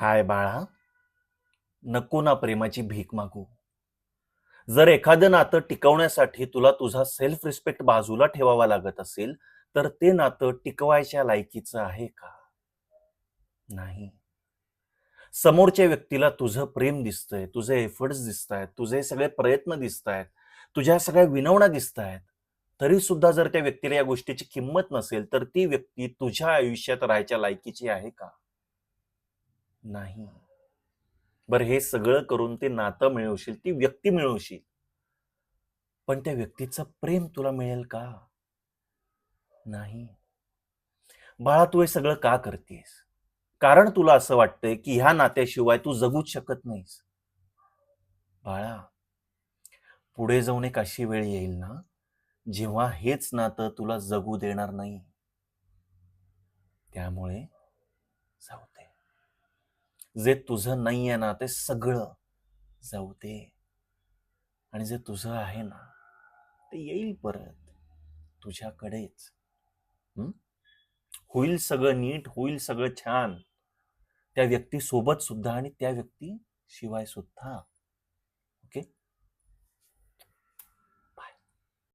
हाय बाळा, नको ना प्रेमाची भीक मागू. जर एखादं नातं टिकवण्यासाठी तुला तुझा सेल्फ रिस्पेक्ट बाजूला ठेवावा लागत असेल, तर ते नातं टिकवायच्या लायकीचं आहे का? नाही. समोरच्या व्यक्तीला तुझं प्रेम दिसतंय, तुझे एफर्ट्स दिसतायत, तुझे सगळे प्रयत्न दिसतायत, तुझ्या सगळ्या विनवण्या दिसतायत. तरी सुद्धा जर त्या व्यक्तीला या गोष्टीची किंमत नसेल, तर ती व्यक्ती तुझ्या आयुष्यात राहायच्या लायकीची आहे का? नाही. बरं, हे सगळं करून ते नातं मिळवशील, ती व्यक्ती मिळवशील, पण त्या व्यक्तीचं प्रेम तुला मिळेल का? नाही. बाळा, तू हे सगळं का करतेस? कारण तुला असं वाटतंय की ह्या नात्याशिवाय तू जगूच शकत नाहीस. बाळा, पुढे जाऊन एक अशी वेळ येईल ना, जेव्हा हेच नातं तुला जगू देणार नाही. त्यामुळे जाऊ दे. जे तुझं नाहीये ना, ते सगळं जाऊ दे. आणि जे तुझं आहे ना, ते येईल परत तुझ्याकडेच. हं? होईल सगळं नीट, होईल सगळं छान. त्या व्यक्ती सोबत सुद्धा आणि त्या व्यक्ती शिवाय सुद्धा.